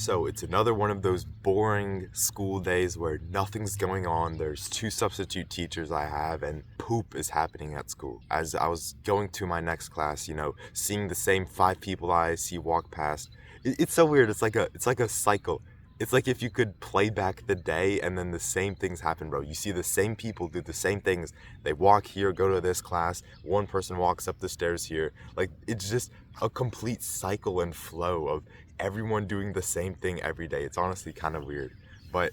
So it's another one of those boring school days where nothing's going on. There's two substitute teachers I have, and poop is happening at school. As I was going to my next class, seeing the same five people I see walk past, it's so weird. It's like a cycle. It's like if you could play back the day and then the same things happen, bro. You see the same people do the same things. They walk here, go to this class. One person walks up the stairs here. Like, it's just a complete cycle and flow of everyone doing the same thing every day. It's honestly kind of weird. But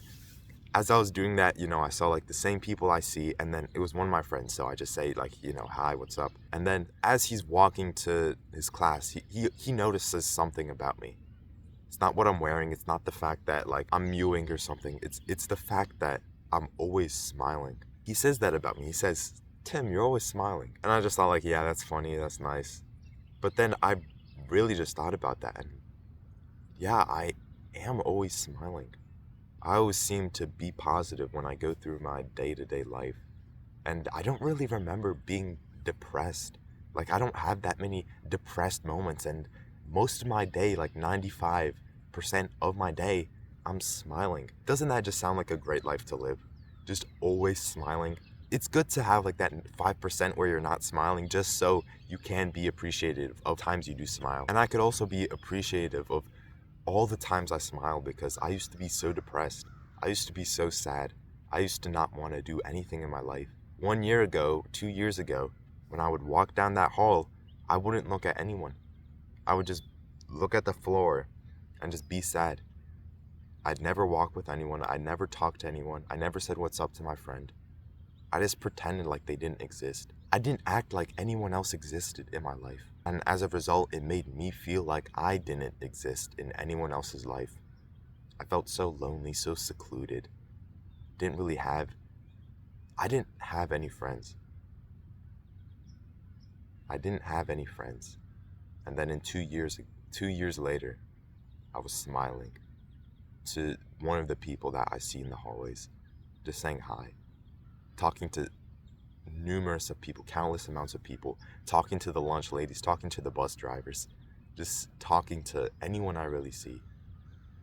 as I was doing that, I saw like the same people I see, and then it was one of my friends. So I just say like, hi, what's up? And then as he's walking to his class, he notices something about me. It's not what I'm wearing. It's not the fact that like I'm mewing or something. It's the fact that I'm always smiling. He says that about me. He says, "Tim, you're always smiling." And I just thought like, yeah, that's funny. That's nice. But then I really just thought about that, and yeah, I am always smiling. I always seem to be positive when I go through my day-to-day life. And I don't really remember being depressed. Like, I don't have that many depressed moments. And most of my day, like 95% of my day, I'm smiling. Doesn't that just sound like a great life to live? Just always smiling. It's good to have like that 5% where you're not smiling, just so you can be appreciative of times you do smile. And I could also be appreciative of all the times I smile, because I used to be so depressed. I used to be so sad. I used to not want to do anything in my life. 1 year ago, 2 years ago, when I would walk down that hall, I wouldn't look at anyone. I would just look at the floor and just be sad. I'd never walk with anyone. I'd never talk to anyone. I never said what's up to my friend. I just pretended like they didn't exist. I didn't act like anyone else existed in my life. And as a result, it made me feel like I didn't exist in anyone else's life. I felt so lonely, so secluded. I didn't have any friends. I didn't have any friends. And then in 2 years later, I was smiling to one of the people that I see in the hallways, just saying hi, talking to numerous of people, countless amounts of people, talking to the lunch ladies, talking to the bus drivers, just talking to anyone I really see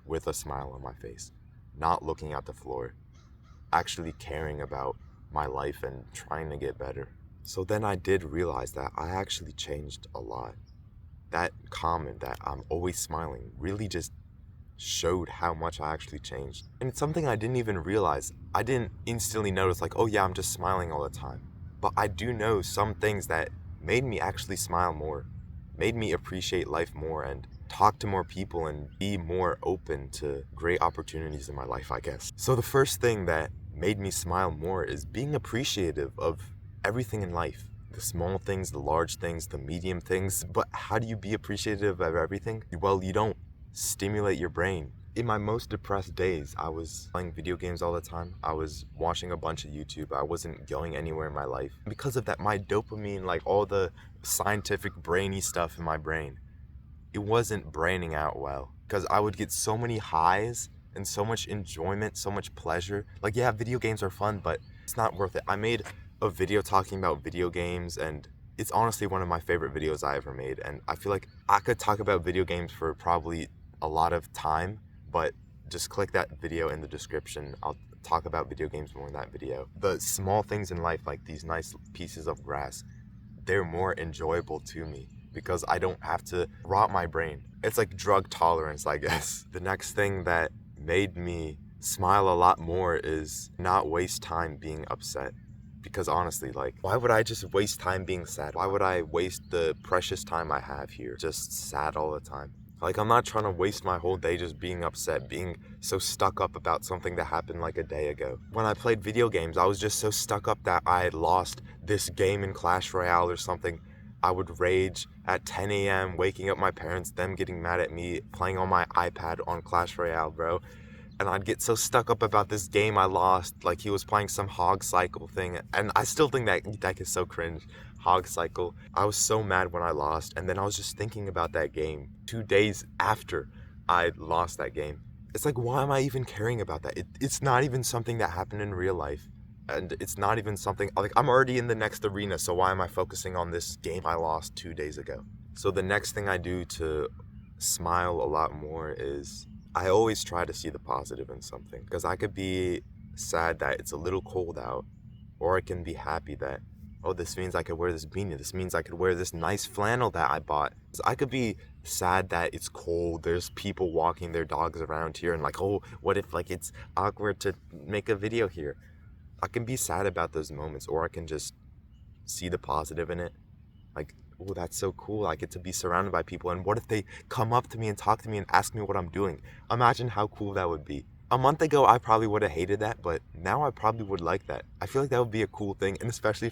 with a smile on my face, not looking at the floor, actually caring about my life and trying to get better. So then I did realize that I actually changed a lot. That comment that I'm always smiling really just showed how much I actually changed. And it's something I didn't even realize. I didn't instantly notice like, oh yeah, I'm just smiling all the time. But I do know some things that made me actually smile more, made me appreciate life more and talk to more people and be more open to great opportunities in my life, I guess. So the first thing that made me smile more is being appreciative of everything in life. The small things, the large things, the medium things. But how do you be appreciative of everything? Well, you don't stimulate your brain. In my most depressed days, I was playing video games all the time. I was watching a bunch of YouTube. I wasn't going anywhere in my life. Because of that, my dopamine, like all the scientific brainy stuff in my brain, it wasn't braining out well. Because I would get so many highs and so much enjoyment, so much pleasure. Like, yeah, video games are fun, but it's not worth it. I made a video talking about video games, and it's honestly one of my favorite videos I ever made. And I feel like I could talk about video games for probably a lot of time, but just click that video in the description. I'll talk about video games more in that video. The small things in life, like these nice pieces of grass, they're more enjoyable to me because I don't have to rot my brain. It's like drug tolerance, I guess. The next thing that made me smile a lot more is not waste time being upset. Because honestly, like, why would I just waste time being sad? Why would I waste the precious time I have here just sad all the time? Like, I'm not trying to waste my whole day just being upset, being so stuck up about something that happened like a day ago. When I played video games, I was just so stuck up that I had lost this game in Clash Royale or something. I would rage at 10 a.m., waking up my parents, them getting mad at me, playing on my iPad on Clash Royale, bro. And I'd get so stuck up about this game I lost, like he was playing some hog cycle thing, and I still think that deck is so cringe. Hog cycle. I was so mad when I lost, and then I was just thinking about that game 2 days after I lost that game. It's like, why am I even caring about that? It's not even something that happened in real life, and it's not even something, like, I'm already in the next arena, so why am I focusing on this game I lost 2 days ago? So the next thing I do to smile a lot more is I always try to see the positive in something because I could be sad that it's a little cold out, or I can be happy that, oh, this means I could wear this beanie. This means I could wear this nice flannel that I bought. I could be sad that it's cold. There's people walking their dogs around here and like, oh, what if like it's awkward to make a video here? I can be sad about those moments, or I can just see the positive in it. Like, oh, that's so cool. I get to be surrounded by people. And what if they come up to me and talk to me and ask me what I'm doing? Imagine how cool that would be. A month ago, I probably would have hated that, but now I probably would like that. I feel like that would be a cool thing. And especially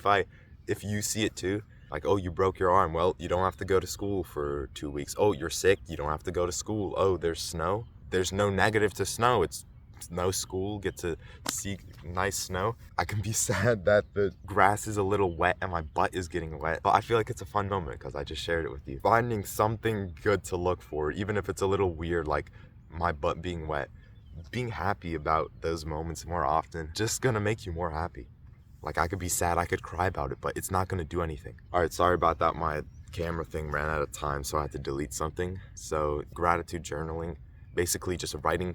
if you see it too. Like, oh, you broke your arm. Well, you don't have to go to school for 2 weeks. Oh, you're sick. You don't have to go to school. Oh, there's snow. There's no negative to snow. It's no school, get to see nice snow. I can be sad that the grass is a little wet and my butt is getting wet, but I feel like it's a fun moment because I just shared it with you. Finding something good to look for, even if it's a little weird, like my butt being wet, being happy about those moments more often, just gonna make you more happy. Like, I could be sad, I could cry about it, but it's not gonna do anything. All right, sorry about that. My camera thing ran out of time, so I had to delete something. So gratitude journaling, basically just writing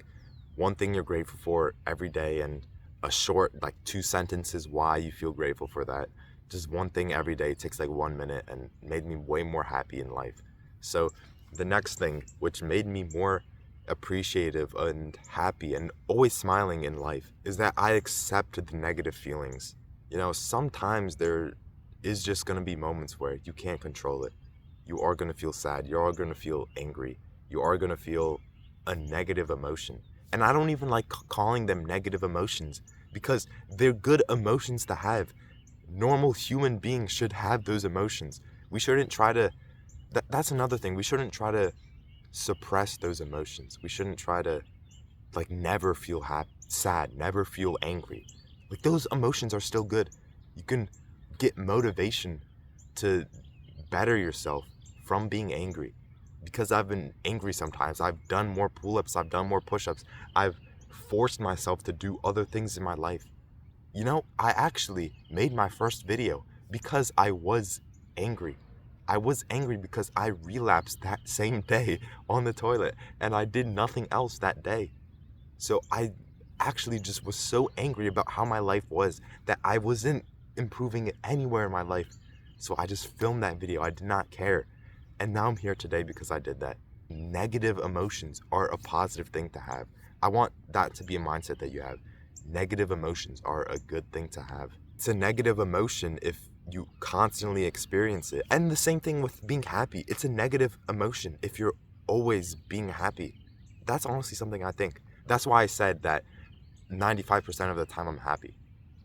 one thing you're grateful for every day and a short, like 2 sentences why you feel grateful for that. Just one thing every day. It takes like 1 minute and made me way more happy in life. So the next thing, which made me more appreciative and happy and always smiling in life, is that I accepted the negative feelings. You know, sometimes there is just going to be moments where you can't control it. You are going to feel sad. You are going to feel angry. You are going to feel a negative emotion. And I don't even like calling them negative emotions because they're good emotions to have. Normal human beings should have those emotions. We shouldn't try to, that's another thing. We shouldn't try to suppress those emotions. We shouldn't try to like never feel sad, never feel angry. Like, those emotions are still good. You can get motivation to better yourself from being angry. Because I've been angry sometimes, I've done more pull-ups, I've done more push-ups, I've forced myself to do other things in my life. You know, I actually made my first video because I was angry. I was angry because I relapsed that same day on the toilet and I did nothing else that day. So I actually just was so angry about how my life was that I wasn't improving it anywhere in my life. So I just filmed that video. I did not care. And now I'm here today because I did that. Negative emotions are a positive thing to have. I want that to be a mindset that you have. Negative emotions are a good thing to have. It's a negative emotion if you constantly experience it. And the same thing with being happy. It's a negative emotion if you're always being happy. That's honestly something I think. That's why I said that 95% of the time I'm happy.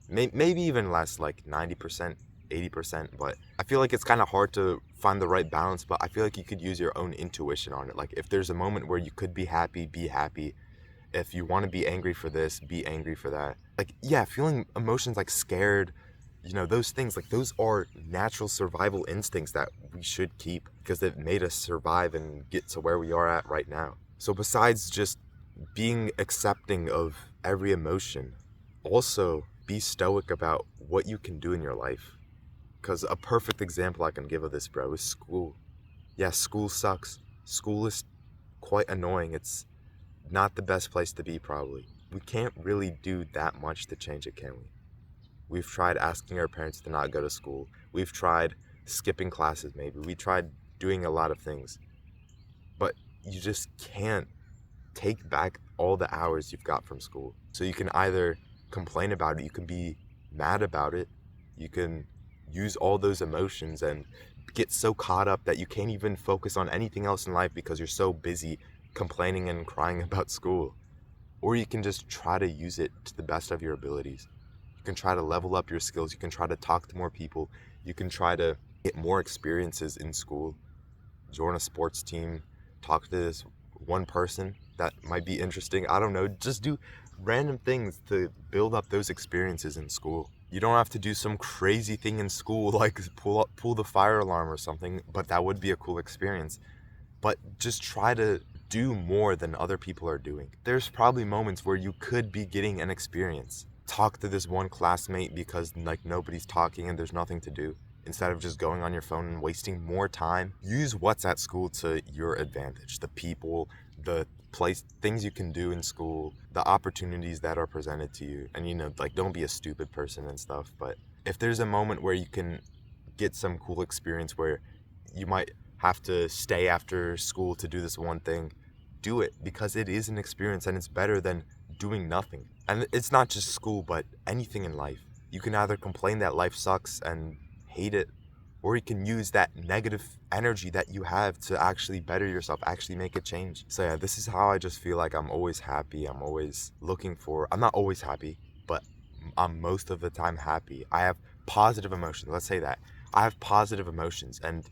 Maybe even less, like 90%. 80%, but I feel like it's kind of hard to find the right balance, but I feel like you could use your own intuition on it. Like, if there's a moment where you could be happy, be happy. If you want to be angry for this, be angry for that. Like, yeah, feeling emotions like scared, you know, those things, like, those are natural survival instincts that we should keep because they've made us survive and get to where we are at right now. So besides just being accepting of every emotion, also be stoic about what you can do in your life. Because a perfect example I can give of this, bro, is school. Yeah, school sucks. School is quite annoying. It's not the best place to be, probably. We can't really do that much to change it, can we? We've tried asking our parents to not go to school. We've tried skipping classes, maybe. We tried doing a lot of things. But you just can't take back all the hours you've got from school. So you can either complain about it, you can be mad about it, you can use all those emotions and get so caught up that you can't even focus on anything else in life because you're so busy complaining and crying about school. Or you can just try to use it to the best of your abilities. You can try to level up your skills. You can try to talk to more people. You can try to get more experiences in school. Join a sports team. Talk to this one person that might be interesting. I don't know. Just do random things to build up those experiences in school. You don't have to do some crazy thing in school like pull the fire alarm or something, but that would be a cool experience. But just try to do more than other people are doing. There's probably moments where you could be getting an experience. Talk to this one classmate because like nobody's talking and there's nothing to do. Instead of just going on your phone and wasting more time, use what's at school to your advantage. The people, the things you can do in school, the opportunities that are presented to you. And, you know, like, don't be a stupid person and stuff. But if there's a moment where you can get some cool experience where you might have to stay after school to do this one thing, do it, because it is an experience and it's better than doing nothing. And it's not just school, but anything in life. You can either complain that life sucks and hate it, or you can use that negative energy that you have to actually better yourself, actually make a change. So yeah, this is how I just feel like I'm always happy. I'm not always happy, but I'm most of the time happy. I have positive emotions. Let's say that. I have positive emotions, and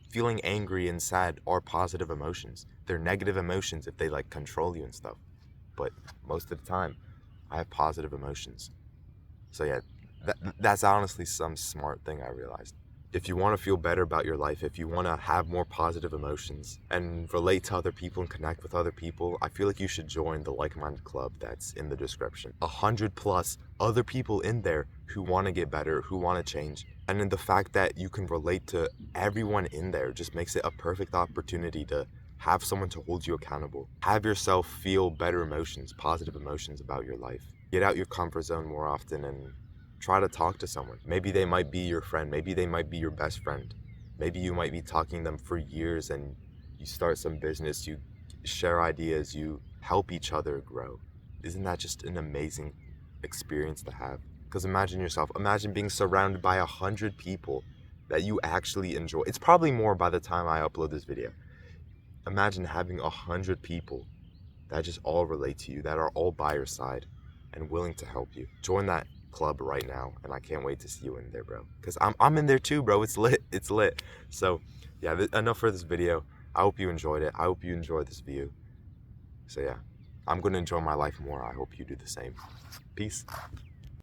feeling angry and sad are positive emotions. They're negative emotions if they like control you and stuff. But most of the time, I have positive emotions. So yeah, that's honestly some smart thing I realized. If you want to feel better about your life, if you want to have more positive emotions and relate to other people and connect with other people, I feel like you should join the Like-Minded Club that's in the description. 100+ other people in there who want to get better, who want to change. And then the fact that you can relate to everyone in there just makes it a perfect opportunity to have someone to hold you accountable. Have yourself feel better emotions, positive emotions about your life. Get out your comfort zone more often and try to talk to someone. Maybe they might be your friend. Maybe they might be your best friend. Maybe you might be talking to them for years and you start some business, you share ideas, you help each other grow. Isn't that just an amazing experience to have? Because imagine being surrounded by 100 people that you actually enjoy. It's probably more by the time I upload this video. Imagine having 100 people that just all relate to you, that are all by your side and willing to help you. Join that club right now, and I can't wait to see you in there, bro. Because I'm in there too, bro. It's lit. So yeah, enough for this video. I hope you enjoyed it. I hope you enjoyed this view. So yeah, I'm gonna enjoy my life more. I hope you do the same. Peace.